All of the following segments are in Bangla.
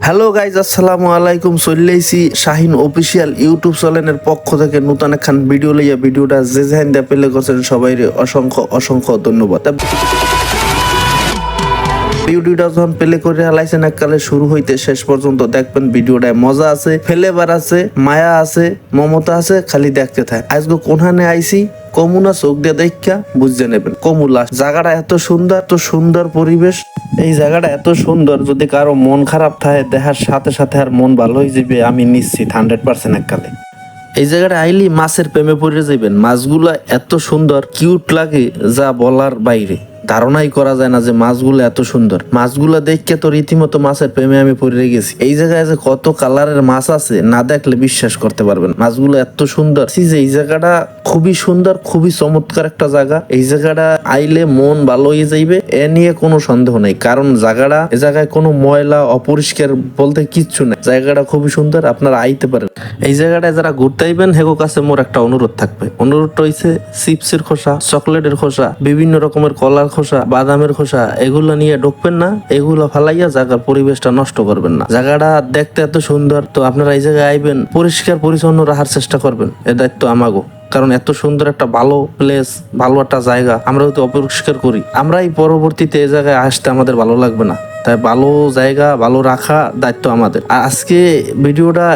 হ্যালো গাইজ, আসসালামু আলাইকুম। চলেছি শাহিন অফিসিয়াল ইউটিউব চ্যানেলের পক্ষ থেকে নতুন একখান ভিডিও লইয়া। ভিডিওটা যে যেখান দিয়ে পেলে করছেন সবাই অসংখ্য অসংখ্য ধন্যবাদ। ভিডিওটা যখন প্লে করে হালাইছেন এককালে শুরু হইতে শেষ পর্যন্ত দেখবেন ভিডিওটায় মজা আছে, ফেলেবার আছে, মায়া আছে, মমতা আছে, খালি দেখতে থাকে। আজকে কোনখানে আইছি কমুনা চোখ দিয়ে দেখা বুঝতে নেবেন। কমুলা জায়গাটা এত সুন্দর, এত সুন্দর পরিবেশ। এই জায়গাটা এত সুন্দর, যদি কারো মন খারাপ থাকে দেখার সাথে সাথে আর মন ভালো হয়ে যাবে, আমি নিশ্চিত 100% এককালে। এই জায়গাটা আইলি মাছের প্রেমে পড়ে যাবেন। মাছগুলা এত সুন্দর, কিউট লাগে যা বলার বাইরে। ধারণাই করা যায় না যে মাছগুলো এত সুন্দর। মাছগুলো দেখে তো রীতিমতো মাছের প্রেমে আমি পড়ে গেছি। এই জায়গায় যে কত কালারের মাছ আছে না দেখলে বিশ্বাস করতে পারবেন। মাছগুলো এত সুন্দর যে এই জায়গাটা খুবই সুন্দর, খুবই চমৎকার একটা জায়গা। এই জায়গাটা আইলে মন ভালো হয়ে যাইবে, এ নিয়ে কোনো সন্দেহ নেই। কারণ জায়গাটা, এ জায়গায় কোনো ময়লা অপরিষ্কার বলতে কিচ্ছু নেই। জায়গাটা খুবই সুন্দর, আপনারা আইতে পারেন। এই জায়গাটায় যারা ঘুরতে আইবেন হেগো কাছে মোর একটা অনুরোধ থাকবে। অনুরোধটা হইছে চিপসের খোসা, চকলেটের খোসা, বিভিন্ন রকমের কলার খোসা, বাদামের খোসা এগুলো নিয়ে ঢুকবেন না। এগুলো ফালাইয়া জায়গার পরিবেশটা নষ্ট করবেন না। জায়গাটা দেখতে এত সুন্দর, তো আপনারা এই জায়গায় আইবেন, পরিষ্কার পরিচ্ছন্ন রাখার চেষ্টা করবেন। এ দায়িত্ব আমাগো। কারণ এত সুন্দর একটা ভালো প্লেস, ভালো একটা জায়গা আমরা হয়তো অপরিষ্কার করি, আমরাই পরবর্তীতে এই জায়গায় আসতে আমাদের ভালো লাগবে না। তাই ভালো জায়গা ভালো রাখা দায়িত্ব আমাদের। আর আজকে ভিডিওটা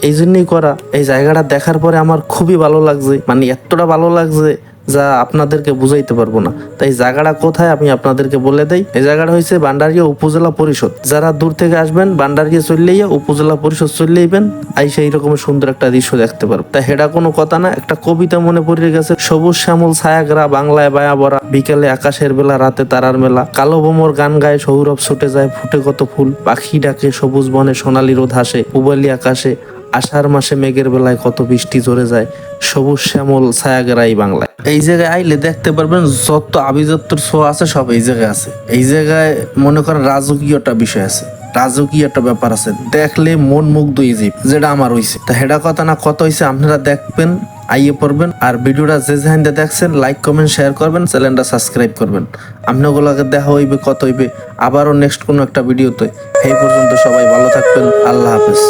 এই জন্যই করা, এই জায়গাটা দেখার পরে আমার খুবই ভালো লাগছে, মানে এতটা ভালো লাগছে যা আপনাদেরকে বুঝাইতে পারবো না। তাই জায়গাটা কোথায় আমি আপনাদেরকে বলে দেই। এই জায়গাটা হয়েছে ভান্ডারিয়া উপজেলা পরিষদ। যারা দূর থেকে আসবেন ভান্ডারিয়া চললেই উপজেলা পরিষদ চললেইবেন, আইসা এইরকম সুন্দর একটা দৃশ্য দেখতে পারবো। তাই হেটা কোনো কথা না, একটা কবিতা মনে পড়ে গেছে। সবুজ শ্যামল ছায়াগ্রা বাংলায় বায়া ভরা, বিকেলে আকাশের বেলা রাতে তারার মেলা, কালো বোমর গান গায়ে সৌরভ ছুটে যায়, ফুটে কত ফুল, পাখি ডাকে সবুজ বনে সোনালি রোদ হাসে, পূবালি আকাশে আষাঢ় মাসে মেঘের বেলায় কত বৃষ্টি ঝরে যায়, সবুজ শ্যামল ছায়াগ্রাই বাংলায়। এই জায়গায় আইলে দেখতে পারবেন যত আভিজাত্যর ছোঁয়া আছে সব এই জায়গায় আছে। এই জায়গায় মনে করেন রাজকীয় একটা বিষয় আছে, রাজকীয় একটা ব্যাপার আছে, দেখলে মন মুগ্ধ হয়ে যাবে, যেটা আমার হইছে। তা হেডা কথা না কত হইছে আপনারা দেখবেন, আইয়ে পড়বেন। আর ভিডিওটা যে যেখান দিয়ে দেখছেন লাইক কমেন্ট শেয়ার করবেন, চ্যানেলটা সাবস্ক্রাইব করবেন। আপনাগুলোকে দেখা হইবে কত হইবে আবারও নেক্সট কোনো একটা ভিডিওতে। এই পর্যন্ত সবাই ভালো থাকবেন, আল্লাহ হাফেজ।